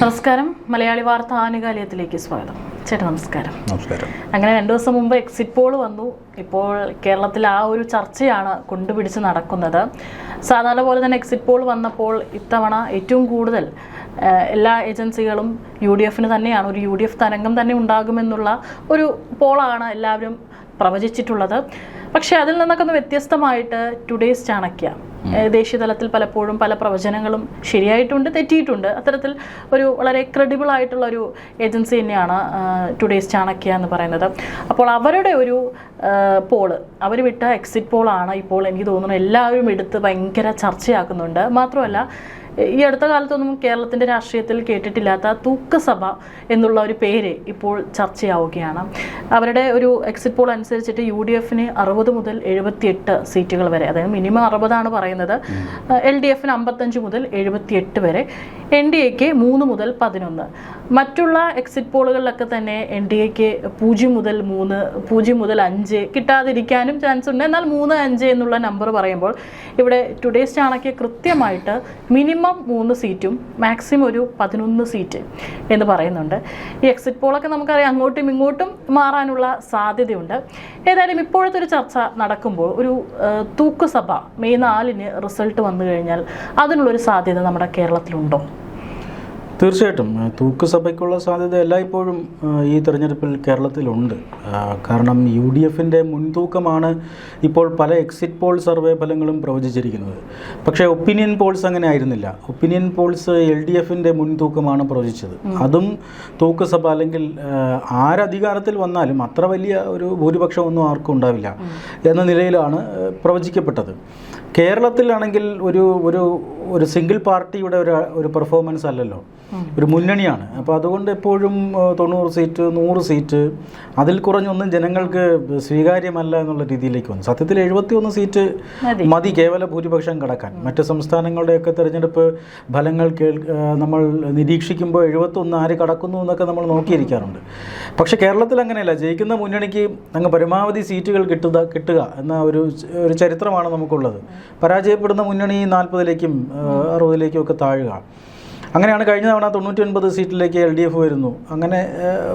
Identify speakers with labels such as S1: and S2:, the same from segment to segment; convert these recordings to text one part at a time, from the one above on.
S1: നമസ്കാരം. മലയാളി വാർത്ത ആനുകാലികത്തിലേക്ക് സ്വാഗതം. ചേട്ടാ നമസ്കാരം.
S2: നമസ്കാരം.
S1: അങ്ങനെ 2 ദിവസം മുമ്പ് എക്സിറ്റ് പോൾ വന്നു. ഇപ്പോൾ കേരളത്തിൽ ആ ഒരു ചർച്ചയാണ് കൊണ്ടുപിടിച്ച് നടക്കുന്നത്. സാധാരണ പോലെ തന്നെ എക്സിറ്റ് പോൾ വന്നപ്പോൾ ഇത്തവണ ഏറ്റവും കൂടുതൽ എല്ലാ ഏജൻസികളും UDF തന്നെയാണ്, ഒരു UDF തരംഗം തന്നെ ഉണ്ടാകുമെന്നുള്ള ഒരു പോളാണ് എല്ലാവരും പ്രവചിച്ചിട്ടുള്ളത്. പക്ഷേ അതിൽ നിന്നൊക്കെ ഒന്ന് വ്യത്യസ്തമായിട്ട് ടുഡേയ്സ് ചാണക്യ ദേശീയ തലത്തിൽ പലപ്പോഴും പല പ്രവചനങ്ങളും ശരിയായിട്ടുണ്ട്, തെറ്റിയിട്ടുണ്ട്. അത്തരത്തിൽ ഒരു വളരെ ക്രെഡിബിൾ ആയിട്ടുള്ള ഒരു ഏജൻസി തന്നെയാണ് ടുഡേയ്സ് ചാണക്യ എന്ന് പറയുന്നത്. അപ്പോൾ അവരുടെ ഒരു പോള്, അവർ വിട്ട എക്സിറ്റ് പോളാണ് ഇപ്പോൾ എനിക്ക് തോന്നുന്നു എല്ലാവരും എടുത്ത് ഭയങ്കര ചർച്ചയാക്കുന്നുണ്ട്. മാത്രമല്ല ഈ അടുത്ത കാലത്തൊന്നും കേരളത്തിൻ്റെ രാഷ്ട്രീയത്തിൽ കേട്ടിട്ടില്ലാത്ത തൂക്കസഭ എന്നുള്ള ഒരു പേര് ഇപ്പോൾ ചർച്ചയാവുകയാണ്. അവരുടെ ഒരു എക്സിറ്റ് പോൾ അനുസരിച്ചിട്ട് UDF 60 മുതൽ 78 സീറ്റുകൾ വരെ, അതായത് മിനിമം 60 പറയുന്നത്, LDF 55 മുതൽ 78 വരെ, NDAക്ക് 3 മുതൽ 11. മറ്റുള്ള എക്സിറ്റ് പോളുകളിലൊക്കെ തന്നെ NDAക്ക് 0 മുതൽ 3, 0 മുതൽ 5 കിട്ടാതിരിക്കാനും ചാൻസ് ഉണ്ട്. എന്നാൽ 3, 5 എന്നുള്ള നമ്പർ പറയുമ്പോൾ ഇവിടെ ടുഡേയ്സ് ചാണക്യ കൃത്യമായിട്ട് മിനിമം 3 സീറ്റും മാക്സിമം ഒരു 11 സീറ്റ് എന്ന് പറയുന്നുണ്ട്. ഈ എക്സിറ്റ് പോളൊക്കെ നമുക്കറിയാം അങ്ങോട്ടും ഇങ്ങോട്ടും മാറാനുള്ള സാധ്യതയുണ്ട്. ഏതായാലും ഇപ്പോഴത്തെ ഒരു ചർച്ച നടക്കുമ്പോൾ ഒരു തൂക്കുസഭ മെയ് 4 റിസൾട്ട് വന്നു കഴിഞ്ഞാൽ അതിനുള്ളൊരു സാധ്യത നമ്മുടെ കേരളത്തിലുണ്ടോ?
S2: തീർച്ചയായിട്ടും തൂക്കുസഭയ്ക്കുള്ള സാധ്യത എല്ലായ്പ്പോഴും ഈ തെരഞ്ഞെടുപ്പിൽ കേരളത്തിലുണ്ട്. കാരണം UDF മുൻതൂക്കമാണ് ഇപ്പോൾ പല എക്സിറ്റ് പോൾ സർവേ ഫലങ്ങളും പ്രവചിച്ചിരിക്കുന്നത്. പക്ഷേ ഒപ്പീനിയൻ പോൾസ് അങ്ങനെ ആയിരുന്നില്ല. ഒപ്പീനിയൻ പോൾസ് LDF മുൻതൂക്കമാണ് പ്രവചിച്ചത്. അതും തൂക്കുസഭ, അല്ലെങ്കിൽ ആരധികാരത്തിൽ വന്നാലും അത്ര വലിയ ഒരു ഭൂരിപക്ഷമൊന്നും ആർക്കും ഉണ്ടാവില്ല എന്ന നിലയിലാണ് പ്രവചിക്കപ്പെട്ടത്. കേരളത്തിലാണെങ്കിൽ ഒരു സിംഗിൾ പാർട്ടിയുടെ ഒരു പെർഫോമൻസ് അല്ലല്ലോ, ഒരു മുന്നണിയാണ്. അപ്പോൾ അതുകൊണ്ട് എപ്പോഴും 90 സീറ്റ് 100 സീറ്റ് അതിൽ കുറഞ്ഞൊന്നും ജനങ്ങൾക്ക് സ്വീകാര്യമല്ല എന്നുള്ള രീതിയിലേക്ക് വന്നു. സത്യത്തിൽ 71 സീറ്റ് മതി കേവല ഭൂരിപക്ഷം കടക്കാൻ. മറ്റ് സംസ്ഥാനങ്ങളുടെയൊക്കെ തെരഞ്ഞെടുപ്പ് ഫലങ്ങൾ നമ്മൾ നിരീക്ഷിക്കുമ്പോൾ 71 ആര് കടക്കുന്നു എന്നൊക്കെ നമ്മൾ നോക്കിയിരിക്കാറുണ്ട്. പക്ഷേ കേരളത്തിൽ അങ്ങനെയല്ല. ജയിക്കുന്ന മുന്നണിക്ക് അങ്ങ് പരമാവധി സീറ്റുകൾ കിട്ടുക എന്ന ഒരു ചരിത്രമാണ് നമുക്കുള്ളത്. പരാജയപ്പെടുന്ന മുന്നണി 40ലേക്കും 60ലേക്കും ഒക്കെ താഴുക. അങ്ങനെയാണ് കഴിഞ്ഞ തവണ 99 സീറ്റിലേക്ക് LDF വരുന്നു. അങ്ങനെ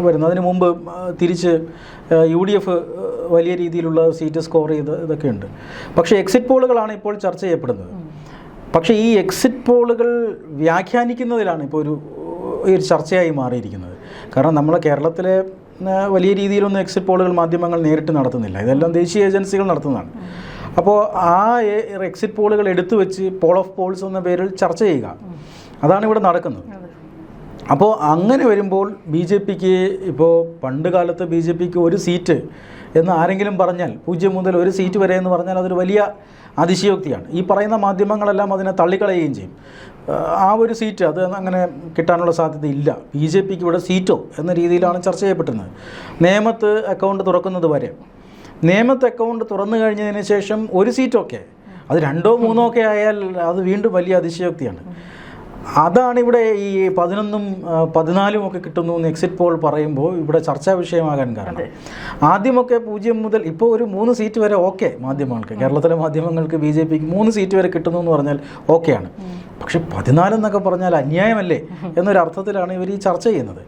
S2: വരുന്നു. അതിന് മുമ്പ് തിരിച്ച് UDF വലിയ രീതിയിലുള്ള സീറ്റ് സ്കോർ ചെയ്ത് ഇതൊക്കെയുണ്ട്. പക്ഷേ എക്സിറ്റ് പോളുകളാണ് ഇപ്പോൾ ചർച്ച ചെയ്യപ്പെടുന്നത്. പക്ഷേ ഈ എക്സിറ്റ് പോളുകൾ വ്യാഖ്യാനിക്കുന്നതിലാണ് ഇപ്പോൾ ഒരു ചർച്ചയായി മാറിയിരിക്കുന്നത്. കാരണം നമ്മളെ കേരളത്തിലെ വലിയ രീതിയിലൊന്നും എക്സിറ്റ് പോളുകൾ മാധ്യമങ്ങൾ നേരിട്ട് നടത്തുന്നില്ല. ഇതെല്ലാം ദേശീയ ഏജൻസികൾ നടത്തുന്നതാണ്. അപ്പോൾ ആ എക്സിറ്റ് പോളുകൾ എടുത്തു വെച്ച് പോൾ ഓഫ് പോൾസ് എന്ന പേരിൽ ചർച്ച ചെയ്യുക, അതാണ് ഇവിടെ നടക്കുന്നത്. അപ്പോൾ അങ്ങനെ വരുമ്പോൾ BJPക്ക് ഇപ്പോൾ പണ്ട് കാലത്ത് BJPക്ക് 1 സീറ്റ് എന്ന് ആരെങ്കിലും പറഞ്ഞാൽ, 0 മുതൽ 1 സീറ്റ് വരെ എന്ന് പറഞ്ഞാൽ അതൊരു വലിയ അതിശയോക്തിയാണ്. ഈ പറയുന്ന മാധ്യമങ്ങളെല്ലാം അതിനെ തള്ളിക്കളയുകയും ചെയ്യും. ആ ഒരു സീറ്റ് അത് അങ്ങനെ കിട്ടാനുള്ള സാധ്യതയില്ല. BJPക്ക് ഇവിടെ സീറ്റോ എന്ന രീതിയിലാണ് ചർച്ച ചെയ്യപ്പെടുന്നത്. നേമത്ത് അക്കൗണ്ട് തുറക്കുന്നത് വരെ. നേമത്ത് അക്കൗണ്ട് തുറന്നു കഴിഞ്ഞതിന് ശേഷം 1 സീറ്റൊക്കെ, അത് 2, 3 ഒക്കെ ആയാൽ അത് വീണ്ടും വലിയ അതിശയോക്തിയാണ്. അതാണ് ഇവിടെ ഈ 11ഉം 14ഉം ഒക്കെ കിട്ടുന്നു എന്ന് എക്സിറ്റ് പോൾ പറയുമ്പോൾ ഇവിടെ ചർച്ചാ വിഷയമാകാൻ കാരണം. ആദ്യമൊക്കെ 0 മുതൽ ഇപ്പോൾ ഒരു 3 സീറ്റ് വരെ ഓക്കെ മാധ്യമങ്ങൾക്ക്, കേരളത്തിലെ മാധ്യമങ്ങൾക്ക് BJPക്ക് 3 സീറ്റ് വരെ കിട്ടുന്നു എന്ന് പറഞ്ഞാൽ ഓക്കെയാണ്. പക്ഷെ 14 എന്നൊക്കെ പറഞ്ഞാൽ അന്യായമല്ലേ എന്നൊരർത്ഥത്തിലാണ് ഇവർ ഈ ചർച്ച ചെയ്യുന്നത്.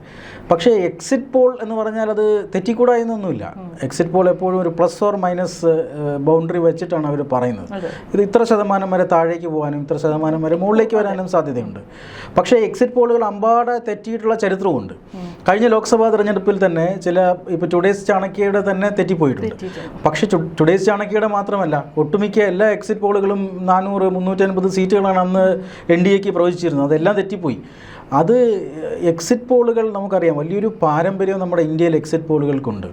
S2: പക്ഷേ എക്സിറ്റ് പോൾ എന്ന് പറഞ്ഞാൽ അത് തെറ്റിക്കൂടാ എന്നൊന്നുമില്ല. എക്സിറ്റ് പോൾ എപ്പോഴും ഒരു പ്ലസ് ഓർ മൈനസ് ബൗണ്ടറി വെച്ചിട്ടാണ് അവർ പറയുന്നത്. ഇത് ഇത്ര ശതമാനം വരെ താഴേക്ക് പോകാനും ഇത്ര ശതമാനം വരെ മുകളിലേക്ക് വരാനും സാധ്യതയുണ്ട്. പക്ഷേ എക്സിറ്റ് പോളുകൾ അമ്പാടെ തെറ്റിയിട്ടുള്ള ചരിത്രമുണ്ട്. കഴിഞ്ഞ ലോക്സഭാ തെരഞ്ഞെടുപ്പിൽ തന്നെ ഇപ്പോൾ ടുഡേയ്സ് ചാണക്യയുടെ തന്നെ തെറ്റിപ്പോയിട്ടുണ്ട്. പക്ഷേ ടുഡേയ്സ് ചാണക്യയുടെ മാത്രമല്ല, ഒട്ടുമിക്ക എല്ലാ എക്സിറ്റ് പോളുകളും 400, 350 സീറ്റുകളാണ് അന്ന് NDAക്ക് പ്രവചിച്ചിരുന്നത്. അതെല്ലാം തെറ്റിപ്പോയി. അത് എക്സിറ്റ് പോളുകൾ നമുക്കറിയാം, വലിയൊരു പാരമ്പര്യം നമ്മുടെ ഇന്ത്യയിൽ എക്സിറ്റ് പോളുകൾക്കുണ്ട്.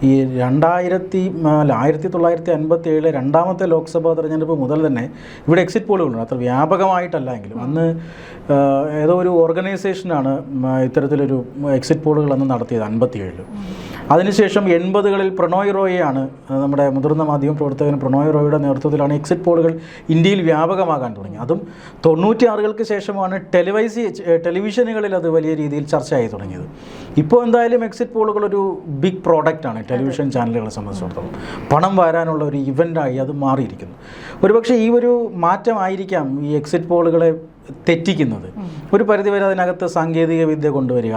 S2: ഈ 1957 രണ്ടാമത്തെ ലോക്സഭാ തെരഞ്ഞെടുപ്പ് മുതൽ തന്നെ ഇവിടെ എക്സിറ്റ് പോളുകളുണ്ട്. അത്ര വ്യാപകമായിട്ടല്ല എങ്കിലും അന്ന് ഏതോ ഒരു ഓർഗനൈസേഷനാണ് ഇത്തരത്തിലൊരു എക്സിറ്റ് പോളുകൾ അന്ന് നടത്തിയത് 57. അതിനുശേഷം 80കളിൽ പ്രണോയ് റോയിയാണ്, നമ്മുടെ മുതിർന്ന മാധ്യമ പ്രവർത്തകൻ പ്രണോയ് റോയിയുടെ നേതൃത്വത്തിലാണ് എക്സിറ്റ് പോളുകൾ ഇന്ത്യയിൽ വ്യാപകമാകാൻ തുടങ്ങി. അതും 96കൾക്ക് ശേഷമാണ് ടെലിവിഷനുകളിൽ അത് വലിയ രീതിയിൽ ചർച്ചയായി തുടങ്ങിയത്. ഇപ്പോൾ എന്തായാലും എക്സിറ്റ് പോളുകൾ ഒരു ബിഗ് പ്രോഡക്റ്റാണ് ടെലിവിഷൻ ചാനലുകളെ സംബന്ധിച്ചിടത്തോളം. പണം വരാനുള്ള ഒരു ഇവൻ്റായി അത് മാറിയിരിക്കുന്നു. ഒരുപക്ഷെ ഈ ഒരു മാറ്റമായിരിക്കാം ഈ എക്സിറ്റ് പോളുകളെ തെറ്റിക്കുന്നത്. ഒരു പരിധിവരെ അതിനകത്ത് സാങ്കേതിക വിദ്യ കൊണ്ടുവരിക,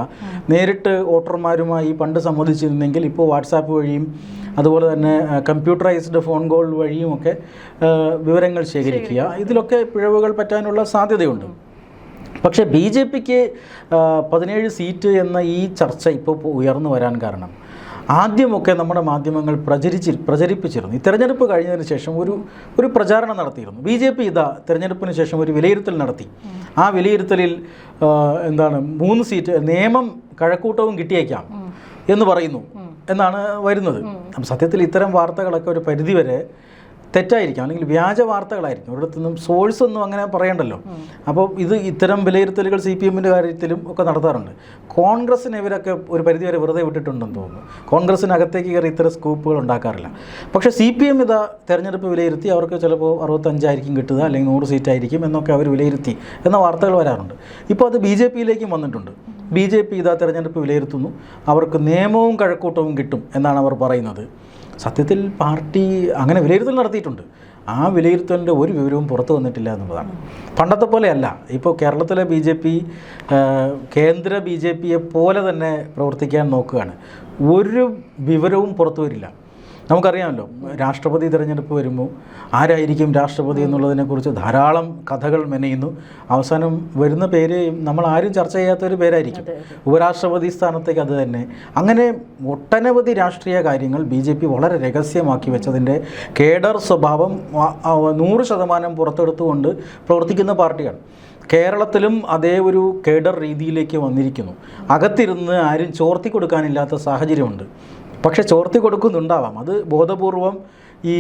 S2: നേരിട്ട് വോട്ടർമാരുമായി പണ്ട് സംവദിച്ചിരുന്നെങ്കിൽ ഇപ്പോൾ വാട്സാപ്പ് വഴിയും അതുപോലെ തന്നെ കമ്പ്യൂട്ടറൈസ്ഡ് ഫോൺ കോൾ വഴിയുമൊക്കെ വിവരങ്ങൾ ശേഖരിക്കുക. ഇതിലൊക്കെ പിഴവുകൾ പറ്റാനുള്ള സാധ്യതയുണ്ട്. പക്ഷേ BJPക്ക് 17 സീറ്റ് എന്ന ഈ ചർച്ച ഇപ്പോൾ ഉയർന്നു വരാൻ കാരണം ആദ്യമൊക്കെ നമ്മുടെ മാധ്യമങ്ങൾ പ്രചരിപ്പിച്ചിരുന്നു. ഈ തെരഞ്ഞെടുപ്പ് കഴിഞ്ഞതിന് ശേഷം ഒരു പ്രചാരണം നടത്തിയിരുന്നു. BJP ഇതാ തെരഞ്ഞെടുപ്പിന് ശേഷം ഒരു വിലയിരുത്തൽ നടത്തി. ആ വിലയിരുത്തലിൽ 3 സീറ്റ് നിയമം കഴക്കൂട്ടവും കിട്ടിയേക്കാം എന്ന് പറയുന്നു എന്നാണ് വരുന്നത്. അപ്പം സത്യത്തിൽ ഇത്തരം വാർത്തകളൊക്കെ ഒരു പരിധിവരെ തെറ്റായിരിക്കാം, അല്ലെങ്കിൽ വ്യാജ വാർത്തകളായിരിക്കും. ഒരിടത്തു നിന്നും സോഴ്സ് ഒന്നും അങ്ങനെ പറയണ്ടല്ലോ. അപ്പോൾ ഇത്തരം വിലയിരുത്തലുകൾ CPMൻ്റെ കാര്യത്തിലും ഒക്കെ നടത്താറുണ്ട്. കോൺഗ്രസ്സിന് ഇവരൊക്കെ ഒരു പരിധിവരെ വെറുതെ വിട്ടിട്ടുണ്ടെന്ന് തോന്നുന്നു. കോൺഗ്രസ്സിനകത്തേക്ക് കയറി ഇത്തരം സ്കൂപ്പുകൾ ഉണ്ടാക്കാറില്ല. പക്ഷേ CPM ഇതാ തെരഞ്ഞെടുപ്പ് വിലയിരുത്തി അവർക്ക് ചിലപ്പോൾ 65 കിട്ടുക, അല്ലെങ്കിൽ 100 സീറ്റായിരിക്കും എന്നൊക്കെ അവർ വിലയിരുത്തി എന്ന വാർത്തകൾ വരാറുണ്ട്. ഇപ്പോൾ അത് BJPയിലേക്കും വന്നിട്ടുണ്ട്. BJP ഇതാ തെരഞ്ഞെടുപ്പ് വിലയിരുത്തുന്നു, അവർക്ക് നിയമവും കഴക്കൂട്ടവും കിട്ടും എന്നാണ് അവർ പറയുന്നത്. സത്യത്തിൽ പാർട്ടി അങ്ങനെ വിലയിരുത്തൽ നടത്തിയിട്ടുണ്ട്. ആ വിലയിരുത്തലിൻ്റെ ഒരു വിവരവും പുറത്തു വന്നിട്ടില്ല എന്നുള്ളതാണ്. പണ്ടത്തെ പോലെയല്ല. ഇപ്പോൾ കേരളത്തിലെ BJP കേന്ദ്ര BJPയെ പോലെ തന്നെ പ്രവർത്തിക്കാൻ നോക്കുകയാണ്. ഒരു വിവരവും പുറത്തു വരില്ല. നമുക്കറിയാമല്ലോ, രാഷ്ട്രപതി തിരഞ്ഞെടുപ്പ് വരുമ്പോൾ ആരായിരിക്കും രാഷ്ട്രപതി എന്നുള്ളതിനെക്കുറിച്ച് ധാരാളം കഥകൾ മെനയുന്നു. അവസാനം വരുന്ന പേര് നമ്മൾ ആരും ചർച്ച ചെയ്യാത്തൊരു പേരായിരിക്കും. ഉപരാഷ്ട്രപതി സ്ഥാനത്തേക്ക് അത് തന്നെ. അങ്ങനെ ഒട്ടനവധി രാഷ്ട്രീയ കാര്യങ്ങൾ BJP വളരെ രഹസ്യമാക്കി വെച്ചതിൻ്റെ കേഡർ സ്വഭാവം 100% പുറത്തെടുത്തുകൊണ്ട് പ്രവർത്തിക്കുന്ന പാർട്ടിയാണ്. കേരളത്തിലും അതേ ഒരു കേഡർ രീതിയിലേക്ക് വന്നിരിക്കുന്നു. അകത്തിരുന്ന് ആരും ചോർത്തി കൊടുക്കാനില്ലാത്ത സാഹചര്യമുണ്ട്. പക്ഷെ ചോർത്തി കൊടുക്കുന്നുണ്ടാവാം. അത് ബോധപൂർവം ഈ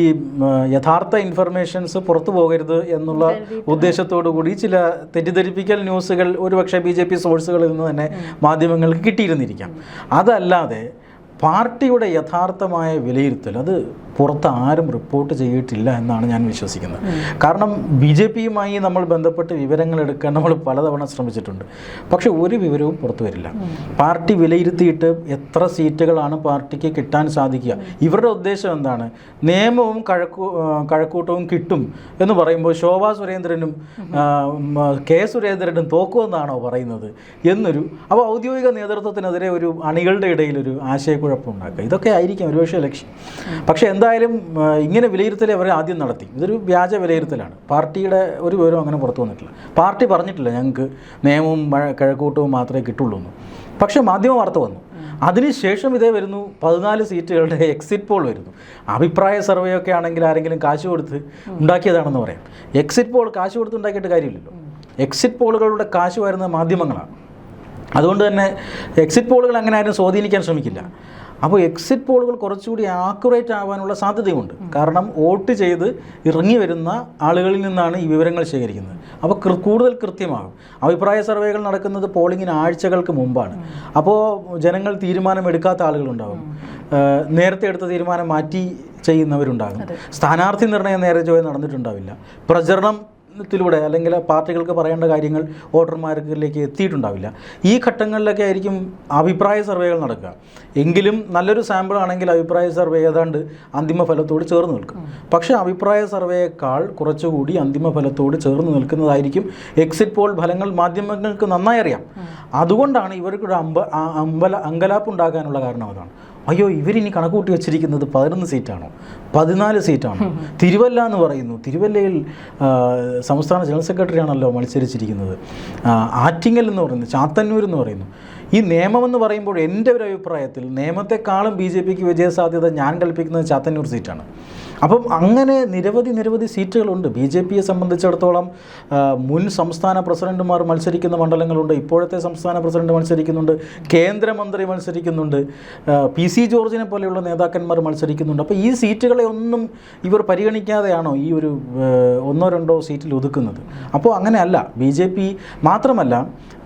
S2: യഥാർത്ഥ ഇൻഫർമേഷൻസ് പുറത്തു പോകരുത് എന്നുള്ള ഉദ്ദേശത്തോടു കൂടി ചില തെറ്റിദ്ധരിപ്പിക്കൽ ന്യൂസുകൾ ഒരുപക്ഷെ BJP സോഴ്സുകളിൽ നിന്ന് തന്നെ മാധ്യമങ്ങൾക്ക് കിട്ടിയിരുന്നിരിക്കാം. അതല്ലാതെ പാർട്ടിയുടെ യഥാർത്ഥമായ വിലയിരുത്തൽ അത് പുറത്ത് ആരും റിപ്പോർട്ട് ചെയ്തിട്ടില്ല എന്നാണ് ഞാൻ വിശ്വസിക്കുന്നത്. കാരണം BJPയുമായി നമ്മൾ ബന്ധപ്പെട്ട് വിവരങ്ങൾ എടുക്കാൻ നമ്മൾ പലതവണ ശ്രമിച്ചിട്ടുണ്ട്. പക്ഷെ ഒരു വിവരവും പുറത്തു വരില്ല. പാർട്ടി വിലയിരുത്തിയിട്ട് എത്ര സീറ്റുകളാണ് പാർട്ടിക്ക് കിട്ടാൻ സാധിക്കുക, ഇവരുടെ ഉദ്ദേശം എന്താണ്, നിയമവും കഴക്കൂട്ടവും കിട്ടും എന്ന് പറയുമ്പോൾ ശോഭാ സുരേന്ദ്രനും K സുരേന്ദ്രനും തോക്കുമെന്നാണോ പറയുന്നത് അപ്പോൾ ഔദ്യോഗിക നേതൃത്വത്തിനെതിരെ ഒരു അണികളുടെ ഇടയിലൊരു ആശയക്കുഴപ്പമുണ്ടാക്കുക. ഇതൊക്കെ ആയിരിക്കും ഒരുപക്ഷെ ലക്ഷ്യം. പക്ഷേ എന്തായാലും ഇങ്ങനെ വിലയിരുത്തൽ അവർ ആദ്യം നടത്തി. ഇതൊരു വ്യാജ വിലയിരുത്തലാണ്. പാർട്ടിയുടെ ഒരു വിവരവും അങ്ങനെ പുറത്തു വന്നിട്ടില്ല. പാർട്ടി പറഞ്ഞിട്ടില്ല ഞങ്ങൾക്ക് നിയമവും കഴക്കൂട്ടവും മാത്രമേ കിട്ടുള്ളൂ എന്ന്. പക്ഷേ മാധ്യമ വാർത്ത വന്നു. അതിനുശേഷം ഇതേ വരുന്നു, 14 സീറ്റുകളുടെ എക്സിറ്റ് പോൾ വരുന്നു. അഭിപ്രായ സർവേ ഒക്കെ ആണെങ്കിൽ ആരെങ്കിലും കാശ് കൊടുത്ത് ഉണ്ടാക്കിയതാണെന്ന് പറയാം. എക്സിറ്റ് പോൾ കാശ് കൊടുത്ത് ഉണ്ടാക്കിയിട്ട് കാര്യമില്ലല്ലോ. എക്സിറ്റ് പോളുകളുടെ കാശ് വരുന്ന മാധ്യമങ്ങളാണ്. അതുകൊണ്ട് തന്നെ എക്സിറ്റ് പോളുകൾ അങ്ങനെ ആരും സ്വാധീനിക്കാൻ ശ്രമിക്കില്ല. അപ്പോൾ എക്സിറ്റ് പോളുകൾ കുറച്ചുകൂടി ആക്യുറേറ്റ് ആവാനുള്ള സാധ്യതയുണ്ട്. കാരണം വോട്ട് ചെയ്ത് ഇറങ്ങി വരുന്ന ആളുകളിൽ നിന്നാണ് ഈ വിവരങ്ങൾ ശേഖരിക്കുന്നത്. അപ്പോൾ കൂടുതൽ കൃത്യമാകും. അഭിപ്രായ സർവേകൾ നടക്കുന്നത് പോളിങ്ങിന് ആഴ്ചകൾക്ക് മുമ്പാണ്. അപ്പോൾ ജനങ്ങൾ തീരുമാനമെടുക്കാത്ത ആളുകളുണ്ടാകും, നേരത്തെ എടുത്ത തീരുമാനം മാറ്റി ചെയ്യുന്നവരുണ്ടാകും, സ്ഥാനാർത്ഥി നിർണയം നേരെ ചൊവ്വേ നടന്നിട്ടുണ്ടാവില്ല, പ്രചരണത്തിലൂടെ അല്ലെങ്കിൽ പാർട്ടികൾക്ക് പറയേണ്ട കാര്യങ്ങൾ വോട്ടർമാർക്കിലേക്ക് എത്തിയിട്ടുണ്ടാവില്ല. ഈ ഘട്ടങ്ങളിലൊക്കെ ആയിരിക്കും അഭിപ്രായ സർവേകൾ നടക്കുക. എങ്കിലും നല്ലൊരു സാമ്പിൾ ആണെങ്കിൽ അഭിപ്രായ സർവേ ഏതാണ്ട് അന്തിമ ഫലത്തോട് ചേർന്ന് നിൽക്കും. പക്ഷേ അഭിപ്രായ സർവേയേക്കാൾ കുറച്ചുകൂടി അന്തിമ ഫലത്തോട് ചേർന്ന് നിൽക്കുന്നതായിരിക്കും എക്സിറ്റ് പോൾ ഫലങ്ങൾ. മാധ്യമങ്ങൾക്ക് നന്നായി അറിയാം. അതുകൊണ്ടാണ് ഇവർക്കൊരു അങ്കലാപ്പ് ഉണ്ടാകാനുള്ള കാരണം അതാണ്. അയ്യോ, ഇവരിനി കണക്കൂട്ടി വെച്ചിരിക്കുന്നത് 11 സീറ്റാണോ 14 സീറ്റാണോ? തിരുവല്ല എന്ന് പറയുന്നു. തിരുവല്ലയിൽ സംസ്ഥാന ജനറൽ സെക്രട്ടറി ആണല്ലോ മത്സരിച്ചിരിക്കുന്നത്. ആറ്റിങ്ങൽ എന്ന് പറയുന്നു, ചാത്തന്നൂർ എന്ന് പറയുന്നു. ഈ നിയമമെന്ന് പറയുമ്പോൾ എൻ്റെ ഒരു അഭിപ്രായത്തിൽ നിയമത്തെക്കാളും BJPക്ക് വിജയസാധ്യത ഞാൻ കൽപ്പിക്കുന്നത് ചാത്തന്നൂർ സീറ്റാണ്. അപ്പം അങ്ങനെ നിരവധി സീറ്റുകളുണ്ട്. BJPയെ സംബന്ധിച്ചിടത്തോളം മുൻ സംസ്ഥാന പ്രസിഡന്റുമാർ മത്സരിക്കുന്ന മണ്ഡലങ്ങളുണ്ട്, ഇപ്പോഴത്തെ സംസ്ഥാന പ്രസിഡന്റ് മത്സരിക്കുന്നുണ്ട്, കേന്ദ്രമന്ത്രി മത്സരിക്കുന്നുണ്ട്, PC ജോർജിനെ പോലെയുള്ള നേതാക്കന്മാർ മത്സരിക്കുന്നുണ്ട്. അപ്പോൾ ഈ സീറ്റുകളെ ഒന്നും ഇവർ പരിഗണിക്കാതെയാണോ ഈ ഒരു 1-2 സീറ്റിൽ ഒതുക്കുന്നത്? അപ്പോൾ അങ്ങനെയല്ല. BJP മാത്രമല്ല,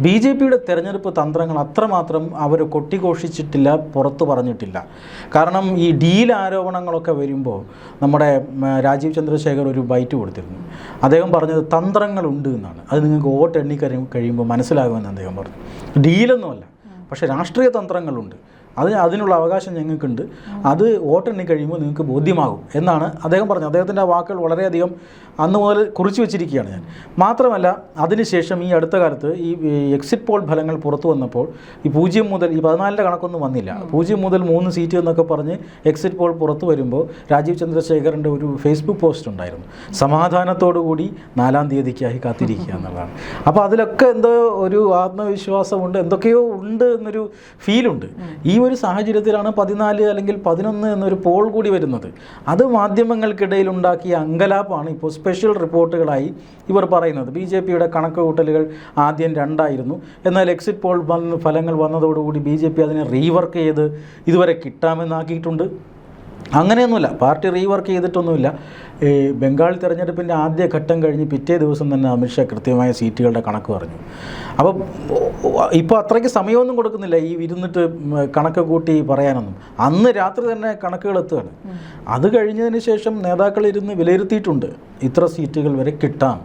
S2: BJPയുടെ തെരഞ്ഞെടുപ്പ് തന്ത്രങ്ങൾ അത്രമാത്രം അവർ കൊട്ടിഘോഷിച്ചിട്ടില്ല, പുറത്തു പറഞ്ഞിട്ടില്ല. കാരണം ഈ ഡീൽ ആരോപണങ്ങളൊക്കെ വരുമ്പോൾ നമ്മുടെ രാജീവ് ചന്ദ്രശേഖർ ഒരു ബൈറ്റ് കൊടുത്തിരുന്നു. അദ്ദേഹം പറഞ്ഞത് തന്ത്രങ്ങളുണ്ട് എന്നാണ്. അത് നിങ്ങൾക്ക് വോട്ട് കഴിയുമ്പോൾ മനസ്സിലാകുമെന്ന് അദ്ദേഹം പറഞ്ഞു. ഡീലൊന്നുമല്ല, പക്ഷേ രാഷ്ട്രീയ തന്ത്രങ്ങളുണ്ട്. അതിനുള്ള അവകാശം ഞങ്ങൾക്കുണ്ട്. അത് വോട്ടെണ്ണി കഴിയുമ്പോൾ നിങ്ങൾക്ക് ബോധ്യമാകും എന്നാണ് അദ്ദേഹം പറഞ്ഞത്. അദ്ദേഹത്തിൻ്റെ ആ വാക്കുകൾ വളരെയധികം അന്ന് മുതൽ കുറിച്ച് വെച്ചിരിക്കുകയാണ് ഞാൻ. മാത്രമല്ല അതിനുശേഷം ഈ അടുത്ത കാലത്ത് ഈ എക്സിറ്റ് പോൾ ഫലങ്ങൾ പുറത്തു വന്നപ്പോൾ ഈ 0 മുതൽ ഈ 14 കണക്കൊന്നും വന്നില്ല, 0 മുതൽ 3 സീറ്റ് എന്നൊക്കെ പറഞ്ഞ് എക്സിറ്റ് പോൾ പുറത്തു വരുമ്പോൾ രാജീവ് ചന്ദ്രശേഖറിൻ്റെ ഒരു ഫേസ്ബുക്ക് പോസ്റ്റ് ഉണ്ടായിരുന്നു, സമാധാനത്തോടു കൂടി 4-ാം തീയതിക്കായി കാത്തിരിക്കുക എന്നുള്ളതാണ്. അപ്പോൾ അതിലൊക്കെ എന്തോ ഒരു ആത്മവിശ്വാസമുണ്ട്, എന്തൊക്കെയോ ഉണ്ട് എന്നൊരു ഫീലുണ്ട്. ഈ ഒരു സാഹചര്യത്തിലാണ് 14 അല്ലെങ്കിൽ 11 എന്നൊരു പോൾ കൂടി വരുന്നത്. അത് മാധ്യമങ്ങൾക്കിടയിൽ ഉണ്ടാക്കിയ അങ്കലാപ്പാണ് ഇപ്പോൾ സ്പെഷ്യൽ റിപ്പോർട്ടുകളായി ഇവർ പറയുന്നത്. BJPയുടെ കണക്ക് കൂട്ടലുകൾ ആദ്യം 2 ആയിരുന്നു. എന്നാൽ എക്സിറ്റ് പോൾ ഫലങ്ങൾ വന്നതോടുകൂടി BJP അതിനെ റീവർക്ക് ചെയ്ത് ഇതുവരെ കിട്ടാമെന്നാക്കിയിട്ടുണ്ട്. അങ്ങനെയൊന്നുമില്ല, പാർട്ടി റീവർക്ക് ചെയ്തിട്ടൊന്നുമില്ല. ബംഗാൾ തെരഞ്ഞെടുപ്പിൻ്റെ ആദ്യ ഘട്ടം കഴിഞ്ഞ് പിറ്റേ ദിവസം തന്നെ അമിത്ഷാ കൃത്യമായ സീറ്റുകളുടെ കണക്ക് പറഞ്ഞു. അപ്പം ഇപ്പോൾ അത്രയ്ക്ക് സമയമൊന്നും കൊടുക്കുന്നില്ല ഈ ഇരുന്നിട്ട് കണക്ക് കൂട്ടി പറയാനൊന്നും. അന്ന് രാത്രി തന്നെ കണക്കുകൾ എത്തുകയാണ്. അത് കഴിഞ്ഞതിന് ശേഷം നേതാക്കൾ ഇരുന്ന് വിലയിരുത്തിയിട്ടുണ്ട്, ഇത്ര സീറ്റുകൾ വരെ കിട്ടാം.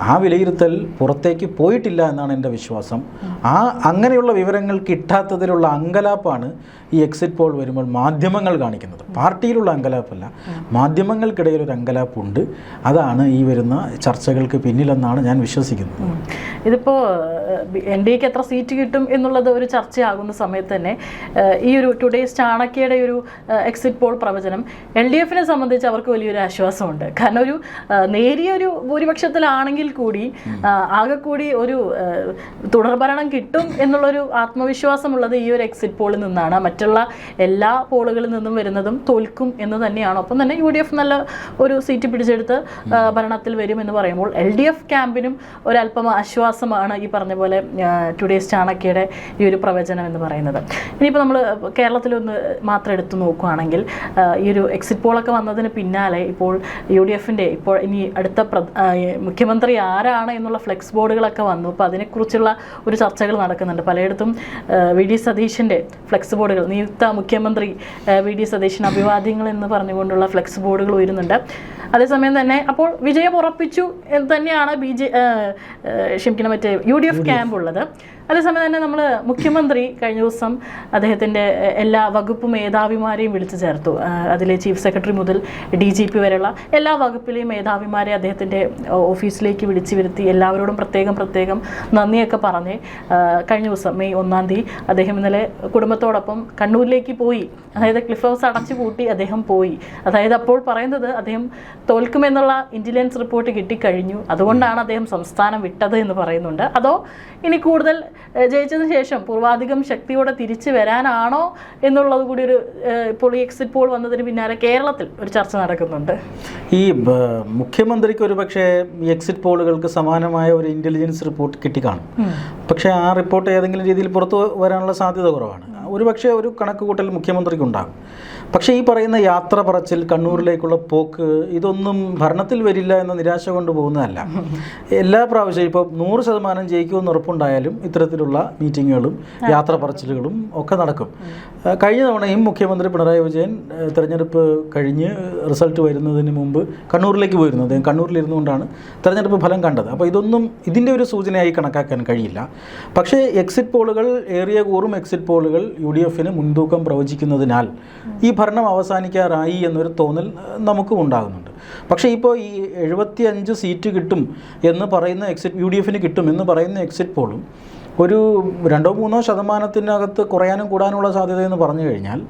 S2: ആ വിലയിരുത്തൽ പുറത്തേക്ക് പോയിട്ടില്ല എന്നാണ് എൻ്റെ വിശ്വാസം. അങ്ങനെയുള്ള വിവരങ്ങൾ കിട്ടാത്തതിലുള്ള അങ്കലാപ്പാണ് ഈ എക്സിറ്റ് പോൾ വരുമ്പോൾ മാധ്യമങ്ങൾ കാണിക്കുന്നത്. പാർട്ടിയിലുള്ള അങ്കലാപ്പല്ല, മാധ്യമങ്ങൾക്കിടയിൽ ഒരു അങ്കലാപ്പുണ്ട്. അതാണ് ഈ വരുന്ന ചർച്ചകൾക്ക് പിന്നിലെന്നാണ് ഞാൻ വിശ്വസിക്കുന്നത്.
S1: ഇതിപ്പോൾ NDAക്ക് എത്ര സീറ്റ് കിട്ടും എന്നുള്ളത് ഒരു ചർച്ചയാകുന്ന സമയത്ത് തന്നെ ഈ ഒരു ടുഡേസ് ചാണക്യയുടെ ഒരു എക്സിറ്റ് പോൾ പ്രവചനം LDFനെ സംബന്ധിച്ച് അവർക്ക് വലിയൊരു ആശ്വാസമുണ്ട്. കാരണം ഒരു നേരിയൊരു ഭൂരിപക്ഷത്തിലാണെങ്കിൽ കൂടി ആകെ കൂടി ഒരു തുടർഭരണം കിട്ടും എന്നുള്ളൊരു ആത്മവിശ്വാസമുള്ളത് ഈ ഒരു എക്സിറ്റ് പോളിൽ നിന്നാണ്. മറ്റുള്ള എല്ലാ പോളുകളിൽ നിന്നും വരുന്നതും തോൽക്കും എന്ന് തന്നെയാണ്. ഒപ്പം തന്നെ UDF നല്ല ഒരു സീറ്റ് പിടിച്ചെടുത്ത് ഭരണത്തിൽ വരുമെന്ന് പറയുമ്പോൾ LDF ക്യാമ്പിനും ഒരല്പം ആശ്വാസമാണ് ഈ പറഞ്ഞ പോലെ ടുഡേസ് ചാണക്യയുടെ ഈ ഒരു പ്രവചനം എന്ന് പറയുന്നത്. ഇനിയിപ്പോൾ നമ്മൾ കേരളത്തിലൊന്ന് മാത്രം എടുത്തു നോക്കുകയാണെങ്കിൽ ഈ ഒരു എക്സിറ്റ് പോളൊക്കെ വന്നതിന് പിന്നാലെ ഇപ്പോൾ UDFൻ്റെ ഇപ്പോൾ ഇനി അടുത്ത മുഖ്യമന്ത്രി ആരാണ് എന്നുള്ള ഫ്ലെക്സ് ബോർഡുകളൊക്കെ വന്നു. അപ്പോൾ അതിനെക്കുറിച്ചുള്ള ഒരു ചർച്ചകൾ നടക്കുന്നുണ്ട്. പലയിടത്തും VD സതീശൻ്റെ ഫ്ലെക്സ് ബോർഡുകൾ, നിയുക്ത മുഖ്യമന്ത്രി VD സതീശൻ അഭിവാദ്യങ്ങൾ എന്ന് പറഞ്ഞുകൊണ്ടുള്ള ഫ്ലെക്സ് ബോർഡുകൾ ഉയരുന്നുണ്ട്. അതേസമയം തന്നെ അപ്പോൾ വിജയം ഉറപ്പിച്ചു എന്ന് തന്നെയാണ് UDF ക്യാമ്പ് ഉള്ളത്. അതേസമയം തന്നെ നമ്മൾ മുഖ്യമന്ത്രി കഴിഞ്ഞ ദിവസം അദ്ദേഹത്തിൻ്റെ എല്ലാ വകുപ്പ് മേധാവിമാരെയും വിളിച്ചു ചേർത്തു. അതിലെ ചീഫ് സെക്രട്ടറി മുതൽ DGP വരെയുള്ള എല്ലാ വകുപ്പിലെയും മേധാവിമാരെ അദ്ദേഹത്തിൻ്റെ ഓഫീസിലേക്ക് വിളിച്ചു വരുത്തി എല്ലാവരോടും പ്രത്യേകം നന്ദിയൊക്കെ പറഞ്ഞ് കഴിഞ്ഞ ദിവസം മെയ് 1-ാം തീയതി അദ്ദേഹം ഇന്നലെ കുടുംബത്തോടൊപ്പം കണ്ണൂരിലേക്ക് പോയി. അതായത് ക്ലിഫ് ഹൗസ് അടച്ചു പൂട്ടി അദ്ദേഹം പോയി. അതായത് അപ്പോൾ പറയുന്നത് അദ്ദേഹം തോൽക്കുമെന്നുള്ള ഇൻ്റലിജൻസ് റിപ്പോർട്ട് കിട്ടിക്കഴിഞ്ഞു, അതുകൊണ്ടാണ് അദ്ദേഹം സംസ്ഥാനം വിട്ടത് എന്ന് പറയുന്നുണ്ട്. അതോ ഇനി കൂടുതൽ ജയിച്ചതിന് ശേഷം പൂർവാധികം ശക്തിയോടെ തിരിച്ചു വരാനാണോ എന്നുള്ളത് കൂടി ഒരു ഇപ്പോൾ ഈ എക്സിറ്റ് പോൾ വന്നതിന് പിന്നാലെ കേരളത്തിൽ ഒരു ചർച്ച നടക്കുന്നുണ്ട്.
S2: ഈ മുഖ്യമന്ത്രിക്ക് ഒരു പക്ഷേ ഈ എക്സിറ്റ് പോളുകൾക്ക് സമാനമായ ഒരു ഇൻ്റലിജൻസ് റിപ്പോർട്ട് കിട്ടിക്കാണും. പക്ഷേ ആ റിപ്പോർട്ട് ഏതെങ്കിലും രീതിയിൽ പുറത്തു വരാനുള്ള സാധ്യത കുറവാണ്. ഒരുപക്ഷെ ഒരു കണക്ക് കൂട്ടൽ മുഖ്യമന്ത്രിക്ക് ഉണ്ടാകും. പക്ഷേ ഈ പറയുന്ന യാത്ര പറച്ചിൽ, കണ്ണൂരിലേക്കുള്ള പോക്ക്, ഇതൊന്നും ഭരണത്തിൽ വരില്ല എന്ന നിരാശ കൊണ്ട് പോകുന്നതല്ല. എല്ലാ പ്രാവശ്യവും ഇപ്പോൾ 100% ജയിക്കുമെന്ന് ഉറപ്പുണ്ടായാലും ഇത്തരത്തിലുള്ള മീറ്റിങ്ങുകളും യാത്ര പറച്ചിലുകളും ഒക്കെ നടക്കും. കഴിഞ്ഞ തവണയും മുഖ്യമന്ത്രി പിണറായി വിജയൻ തെരഞ്ഞെടുപ്പ് കഴിഞ്ഞ് റിസൾട്ട് വരുന്നതിന് മുമ്പ് കണ്ണൂരിലേക്ക് പോയിരുന്നു. അദ്ദേഹം കണ്ണൂരിലിരുന്നുകൊണ്ടാണ് തെരഞ്ഞെടുപ്പ് ഫലം കണ്ടത്. അപ്പോൾ ഇതൊന്നും ഇതിൻ്റെ ഒരു സൂചനയായി കണക്കാക്കാൻ കഴിയില്ല. പക്ഷേ എക്സിറ്റ് പോളുകൾ ഏറിയ കൂറും എക്സിറ്റ് പോളുകൾ UDFന് മുൻതൂക്കം പ്രവചിക്കുന്നതിനാൽ ഈ ഭരണം അവസാനിക്കാറായി എന്നൊരു തോന്നൽ നമുക്കും ഉണ്ടാകുന്നുണ്ട്. പക്ഷേ ഇപ്പോൾ ഈ 75 സീറ്റ് കിട്ടും എന്ന് പറയുന്ന UDFന് കിട്ടും എന്ന് പറയുന്ന എക്സിറ്റ് പോളും ഒരു 2-3% കുറയാനും കൂടാനുള്ള സാധ്യതയെന്ന് പറഞ്ഞു കഴിഞ്ഞാൽ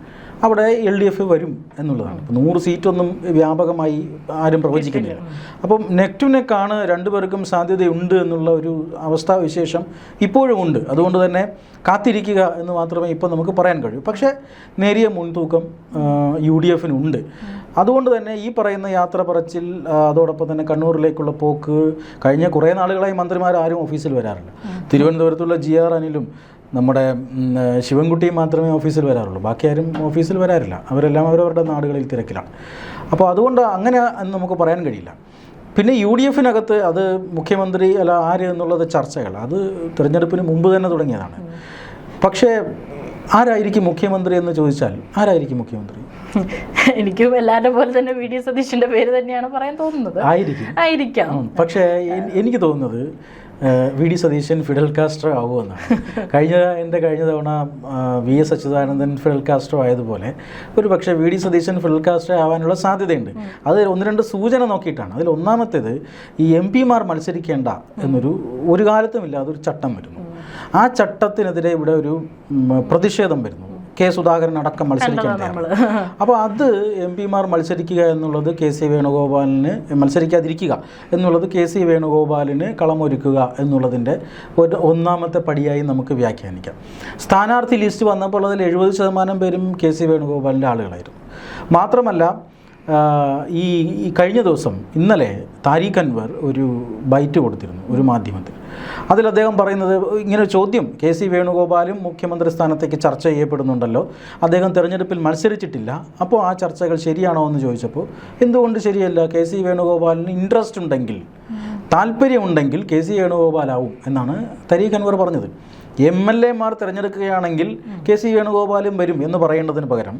S2: അവിടെ LDF വരും എന്നുള്ളതാണ്. 100 സീറ്റൊന്നും വ്യാപകമായി ആരും പ്രവചിക്കുന്നില്ല. അപ്പം നെക്ക് ടു നെക്കാണ് രണ്ടുപേർക്കും സാധ്യതയുണ്ട് എന്നുള്ള ഒരു അവസ്ഥാവിശേഷം ഇപ്പോഴും ഉണ്ട്. അതുകൊണ്ട് തന്നെ കാത്തിരിക്കുക എന്ന് മാത്രമേ ഇപ്പോൾ നമുക്ക് പറയാൻ കഴിയൂ. പക്ഷേ നേരിയ മുൻതൂക്കം UDFനുണ്ട്. അതുകൊണ്ട് തന്നെ ഈ പറയുന്ന യാത്ര പറച്ചിൽ, അതോടൊപ്പം തന്നെ കണ്ണൂരിലേക്കുള്ള പോക്ക്, കഴിഞ്ഞ കുറേ നാളുകളായി മന്ത്രിമാർ ആരും ഓഫീസിൽ വരാറില്ല. തിരുവനന്തപുരത്തുള്ള GR അനിലും നമ്മുടെ ശിവൻകുട്ടിയും മാത്രമേ ഓഫീസിൽ വരാറുള്ളൂ. ബാക്കി ആരും ഓഫീസിൽ വരാറില്ല. അവരെല്ലാം അവരവരുടെ നാടുകളിൽ തിരക്കിലാണ്. അപ്പോൾ അതുകൊണ്ട് അങ്ങനെ എന്ന് നമുക്ക് പറയാൻ കഴിയില്ല. പിന്നെ UDFനകത്ത് അത് മുഖ്യമന്ത്രി അല്ല ആര് എന്നുള്ളത് ചർച്ചകൾ അത് തിരഞ്ഞെടുപ്പിന് മുമ്പ് തന്നെ തുടങ്ങിയതാണ്. പക്ഷേ ആരായിരിക്കും മുഖ്യമന്ത്രി എന്ന് ചോദിച്ചാൽ ആരായിരിക്കും മുഖ്യമന്ത്രി?
S1: എനിക്കും എല്ലാവരുടെ പോലെ തന്നെ VD സതീശൻ്റെ പേര് തന്നെയാണ് പറയാൻ തോന്നുന്നത്.
S2: ആയിരിക്കാം. പക്ഷേ എനിക്ക് തോന്നുന്നത് വി.ഡി. സതീശൻ ഫിഡൽ കാസ്ട്രോ ആവുമെന്നാണ്. കഴിഞ്ഞ തവണ വി.എസ്. അച്യുതാനന്ദൻ ഫിഡൽ കാസ്ട്രോ ആയതുപോലെ ഒരു പക്ഷേ വി.ഡി. സതീശൻ ഫിഡൽ കാസ്ട്രോ ആവാനുള്ള സാധ്യതയുണ്ട്. അത് 1-2 സൂചന നോക്കിയിട്ടാണ്. അതിൽ ഒന്നാമത്തേത് ഈ MP-മാർ മത്സരിക്കേണ്ട ഒരു കാലത്തുമില്ല അതൊരു ചട്ടം വരുന്നു. ആ ചട്ടത്തിനെതിരെ ഇവിടെ ഒരു പ്രതിഷേധം വരുന്നു. കെ. സുധാകരൻ അടക്കം മത്സരിക്കേണ്ടതാണ്. അപ്പോൾ അത് MP-മാർ മത്സരിക്കുക എന്നുള്ളത് KC വേണുഗോപാലിന് മത്സരിക്കാതിരിക്കുക എന്നുള്ളത് KC വേണുഗോപാലിന് കളമൊരുക്കുക എന്നുള്ളതിൻ്റെ ഒന്നാമത്തെ പടിയായി നമുക്ക് വ്യാഖ്യാനിക്കാം. സ്ഥാനാർത്ഥി ലിസ്റ്റ് വന്നപ്പോൾ അതിൽ 70% പേരും KC വേണുഗോപാലിൻ്റെ ആളുകളായിരുന്നു. മാത്രമല്ല ഈ കഴിഞ്ഞ ദിവസം ഇന്നലെ താരിഖ് അൻവർ ഒരു ബൈറ്റ് കൊടുത്തിരുന്നു ഒരു മാധ്യമത്തിൽ. അതിൽ അദ്ദേഹം പറയുന്നത് ഇങ്ങനെ ചോദ്യം, KC വേണുഗോപാലും മുഖ്യമന്ത്രി സ്ഥാനത്തേക്ക് ചർച്ച ചെയ്യപ്പെടുന്നുണ്ടല്ലോ, അദ്ദേഹം തെരഞ്ഞെടുപ്പിൽ മത്സരിച്ചിട്ടില്ല, അപ്പോൾ ആ ചർച്ചകൾ ശരിയാണോ എന്ന് ചോദിച്ചപ്പോൾ എന്തുകൊണ്ട് ശരിയല്ല, KC വേണുഗോപാലിന് ഇൻട്രസ്റ്റ് ഉണ്ടെങ്കിൽ താല്പര്യമുണ്ടെങ്കിൽ KC വേണുഗോപാലാവും എന്നാണ് താരിഖ് അൻവർ പറഞ്ഞത്. MLA-മാർ തിരഞ്ഞെടുക്കുകയാണെങ്കിൽ KC വേണുഗോപാലും വരും എന്ന് പറയേണ്ടതിന് പകരം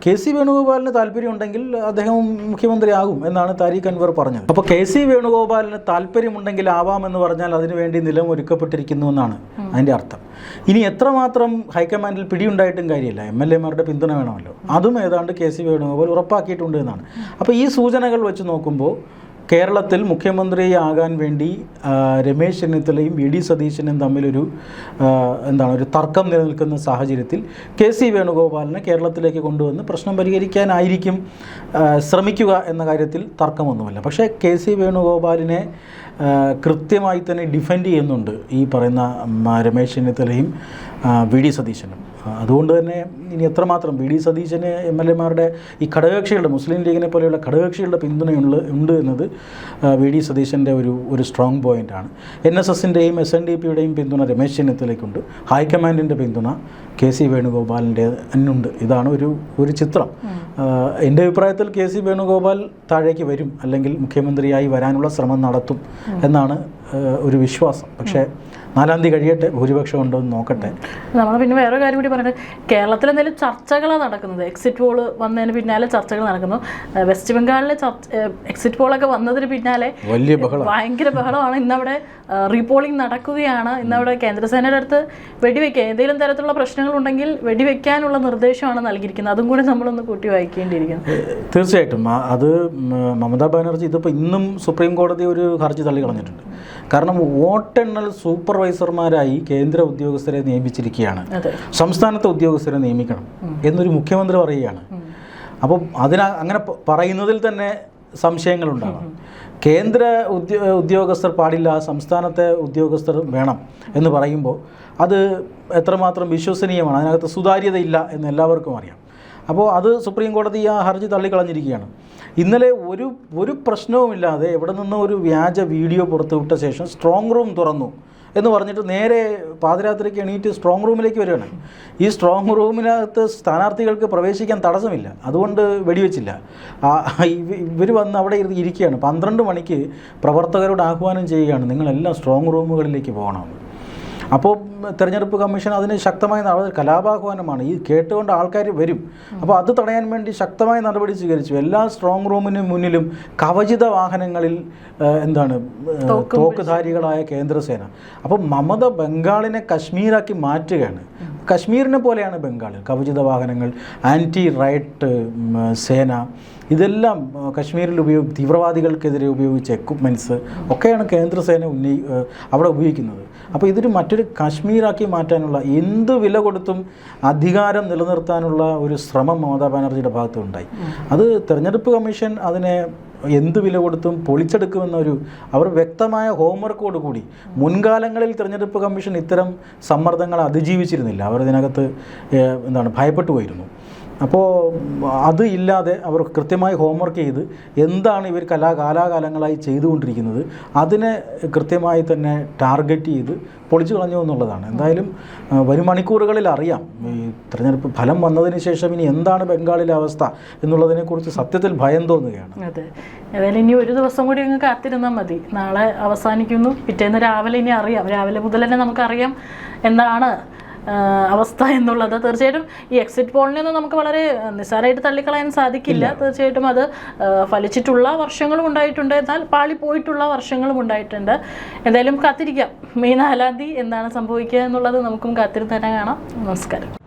S2: KC വേണുഗോപാലിന് താല്പര്യമുണ്ടെങ്കിൽ അദ്ദേഹം മുഖ്യമന്ത്രിയാകും എന്നാണ് താരിഖ് അൻവർ പറഞ്ഞത്. അപ്പോൾ KC വേണുഗോപാലിന് താല്പര്യമുണ്ടെങ്കിൽ ആവാമെന്ന് പറഞ്ഞാൽ അതിനുവേണ്ടി നിലം ഒരുക്കപ്പെട്ടിരിക്കുന്നു എന്നാണ് അതിൻ്റെ അർത്ഥം. ഇനി എത്രമാത്രം ഹൈക്കമാൻഡിൽ പിടിയുണ്ടായിട്ടും കാര്യമില്ല, MLA-മാരുടെ പിന്തുണ വേണമല്ലോ, അതും ഏതാണ്ട് KC വേണുഗോപാൽ ഉറപ്പാക്കിയിട്ടുണ്ട് എന്നാണ്. അപ്പോൾ ഈ സൂചനകൾ വെച്ച് നോക്കുമ്പോൾ കേരളത്തിൽ മുഖ്യമന്ത്രിയാകാൻ വേണ്ടി രമേശ് ചെന്നിത്തലയും വി.ഡി. സതീശനും തമ്മിലൊരു ഒരു തർക്കം നിലനിൽക്കുന്ന സാഹചര്യത്തിൽ KC വേണുഗോപാലിനെ കേരളത്തിലേക്ക് കൊണ്ടുവന്ന് പ്രശ്നം പരിഹരിക്കാനായിരിക്കും ശ്രമിക്കുക എന്ന കാര്യത്തിൽ തർക്കമൊന്നുമില്ല. പക്ഷേ KC വേണുഗോപാലിനെ കൃത്യമായി തന്നെ ഡിഫെൻഡ് ചെയ്യുന്നുണ്ട് ഈ പറയുന്ന രമേശ് ചെന്നിത്തലയും വി.ഡി. സതീശനും. അതുകൊണ്ട് തന്നെ ഇനി എത്രമാത്രം വി.ഡി. സതീശന് MLA-മാരുടെ ഈ ഘടകകക്ഷികളുടെ മുസ്ലിം ലീഗിനെ പോലെയുള്ള ഘടകകക്ഷികളുടെ പിന്തുണയുണ്ട് എന്നത് വി.ഡി. സതീശൻ്റെ ഒരു സ്ട്രോങ് പോയിൻ്റാണ്. NSS-ൻ്റെയും SNDP-യുടെയും പിന്തുണ രമേശ് ചെന്നിത്തലയ്ക്കുണ്ട്, ഹൈക്കമാൻഡിൻ്റെ പിന്തുണ KC വേണുഗോപാലിൻ്റെ ഉണ്ട്. ഇതാണ് ഒരു ചിത്രം. എൻ്റെ അഭിപ്രായത്തിൽ KC വേണുഗോപാൽ താഴേക്ക് വരും, അല്ലെങ്കിൽ മുഖ്യമന്ത്രിയായി വരാനുള്ള ശ്രമം നടത്തും എന്നാണ് ഒരു വിശ്വാസം. പക്ഷേ 4-ാം തീയതി കഴിയട്ടെ, ഭൂരിപക്ഷം ഉണ്ടോ എന്ന് നോക്കട്ടെ.
S1: നമ്മൾ പിന്നെ വേറെ കാര്യം കൂടി പറഞ്ഞിട്ട്, കേരളത്തിൽ എന്തെങ്കിലും ചർച്ചകളാണ് നടക്കുന്നത്. എക്സിറ്റ് പോൾ വന്നതിന് പിന്നാലെ ചർച്ചകൾ നടക്കുന്നു. വെസ്റ്റ് ബംഗാളിലെ എക്സിറ്റ് പോളൊക്കെ വന്നതിന് പിന്നാലെ ഭയങ്കര ബഹളമാണ്. ഇന്നവിടെ റീപോളിംഗ് നടക്കുകയാണ്. ഇന്നവിടെ കേന്ദ്രസേനയുടെ അടുത്ത് വെടിവെക്കുക, എന്തെങ്കിലും തരത്തിലുള്ള പ്രശ്നങ്ങളുണ്ടെങ്കിൽ വെടിവെക്കാനുള്ള നിർദ്ദേശമാണ് നൽകിയിരിക്കുന്നത്. അതും കൂടി നമ്മളൊന്ന് കൂട്ടി വായിക്കേണ്ടിയിരിക്കുന്നു.
S2: തീർച്ചയായിട്ടും അത് മമതാ ബാനർജി ഇതിപ്പോൾ ഇന്നും സുപ്രീം കോടതി ഒരു ഹർജി തള്ളിക്കളഞ്ഞിട്ടുണ്ട്. കാരണം വോട്ടെണ്ണൽ സൂപ്പർവൈസർമാരായി കേന്ദ്ര ഉദ്യോഗസ്ഥരെ നിയമിച്ചിരിക്കുകയാണ്, സംസ്ഥാനത്തെ ഉദ്യോഗസ്ഥരെ നിയമിക്കണം എന്നൊരു മുഖ്യമന്ത്രി പറയുകയാണ്. അപ്പം അങ്ങനെ പറയുന്നതിൽ തന്നെ സംശയങ്ങളുണ്ടാകാം. കേന്ദ്ര ഉദ്യോഗസ്ഥർ പാടില്ല, സംസ്ഥാനത്തെ ഉദ്യോഗസ്ഥർ വേണം എന്ന് പറയുമ്പോൾ അത് എത്രമാത്രം വിശ്വസനീയമാണ്, അതിനകത്ത് സുതാര്യതയില്ല എന്ന് എല്ലാവർക്കും അറിയാം. അപ്പോൾ അത് സുപ്രീം കോടതി ആ ഹർജി തള്ളിക്കളഞ്ഞിരിക്കുകയാണ്. ഇന്നലെ ഒരു പ്രശ്നവുമില്ലാതെ എവിടെ നിന്ന് ഒരു വ്യാജ വീഡിയോ പുറത്തുവിട്ട ശേഷം സ്ട്രോങ് റൂം തുറന്നു എന്ന് പറഞ്ഞിട്ട് നേരെ പാതിരാത്രിക്ക് എണീറ്റ് സ്ട്രോങ് റൂമിലേക്ക് വരികയാണ്. ഈ സ്ട്രോങ് റൂമിനകത്ത് സ്ഥാനാർത്ഥികൾക്ക് പ്രവേശിക്കാൻ തടസ്സമില്ല, അതുകൊണ്ട് വെടിവെച്ചില്ല. ഇവർ വന്ന് അവിടെ ഇരിക്കുകയാണ്. 12 മണിക്ക് പ്രവർത്തകരോട് ആഹ്വാനം ചെയ്യുകയാണ്, നിങ്ങളെല്ലാം സ്ട്രോങ് റൂമുകളിലേക്ക് പോകണം. അപ്പോൾ തെരഞ്ഞെടുപ്പ് കമ്മീഷൻ അതിന് ശക്തമായ കലാപാഹ്വാനമാണ്, ഈ കേട്ടുകൊണ്ട് ആൾക്കാർ വരും. അപ്പോൾ അത് തടയാൻ വേണ്ടി ശക്തമായ നടപടി സ്വീകരിച്ചു. എല്ലാ സ്ട്രോങ് റൂമിന് മുന്നിലും കവചിത വാഹനങ്ങളിൽ തോക്കുധാരികളായ കേന്ദ്രസേന. അപ്പോൾ മമത ബംഗാളിനെ കശ്മീരാക്കി മാറ്റുകയാണ്. കശ്മീരിനെ പോലെയാണ് ബംഗാളിൽ കവചിത വാഹനങ്ങൾ, ആൻറ്റി റൈറ്റ് സേന, ഇതെല്ലാം കശ്മീരിൽ തീവ്രവാദികൾക്കെതിരെ ഉപയോഗിച്ച എക്യുപ്മെൻറ്റ്സ് ഒക്കെയാണ് കേന്ദ്രസേന അവിടെ ഉപയോഗിക്കുന്നത്. അപ്പോൾ ഇതൊരു മറ്റൊരു കശ്മീരാക്കി മാറ്റാനുള്ള, എന്ത് വില കൊടുത്തും അധികാരം നിലനിർത്താനുള്ള ഒരു ശ്രമം മമതാ ബാനർജിയുടെ ഭാഗത്തുണ്ടായി. അത് തെരഞ്ഞെടുപ്പ് കമ്മീഷൻ അതിനെ എന്ത് വില കൊടുത്തും പൊളിച്ചെടുക്കുമെന്നൊരു അവർ വ്യക്തമായ ഹോംവർക്കോട് കൂടി. മുൻകാലങ്ങളിൽ തെരഞ്ഞെടുപ്പ് കമ്മീഷൻ ഇത്തരം സമ്മർദ്ദങ്ങളെ അതിജീവിച്ചിരുന്നില്ല, അവർ ഇതിനകത്ത് ഭയപ്പെട്ടു പോയിരുന്നു. അപ്പോൾ അത് ഇല്ലാതെ അവർ കൃത്യമായി ഹോംവർക്ക് ചെയ്ത് എന്താണ് ഇവർ കാലാകാലങ്ങളായി ചെയ്തുകൊണ്ടിരിക്കുന്നത് അതിനെ കൃത്യമായി തന്നെ ടാർഗറ്റ് ചെയ്ത് പൊളിച്ചു കളഞ്ഞു എന്നുള്ളതാണ്. എന്തായാലും വരും മണിക്കൂറുകളിൽ അറിയാം ഈ തെരഞ്ഞെടുപ്പ് ഫലം വന്നതിന് ശേഷം ഇനി എന്താണ് ബംഗാളിലെ അവസ്ഥ എന്നുള്ളതിനെക്കുറിച്ച് സത്യത്തിൽ ഭയം തോന്നുകയാണ്.
S1: അതെ, ഏതായാലും ഇനി ഒരു ദിവസം കൂടി അങ്ങ് കാത്തിരുന്നാൽ മതി. നാളെ അവസാനിക്കുന്നു, പിറ്റേന്ന് രാവിലെ ഇനി അറിയാം, രാവിലെ മുതൽ തന്നെ നമുക്കറിയാം എന്താണ് അവസ്ഥ എന്നുള്ളത്. തീർച്ചയായിട്ടും ഈ എക്സിറ്റ് പോളിനെയൊന്നും നമുക്ക് വളരെ നിസ്സാരമായിട്ട് തള്ളിക്കളയാൻ സാധിക്കില്ല. തീർച്ചയായിട്ടും അത് ഫലിച്ചിട്ടുള്ള വർഷങ്ങളും ഉണ്ടായിട്ടുണ്ട്, എന്നാൽ പാളിപ്പോയിട്ടുള്ള വർഷങ്ങളും ഉണ്ടായിട്ടുണ്ട്. എന്തായാലും കാത്തിരിക്കാം മെയ് 4 എന്താണ് സംഭവിക്കുക എന്നുള്ളത് നമുക്കും കാത്തിരുന്ന് തന്നെ കാണാം. നമസ്കാരം.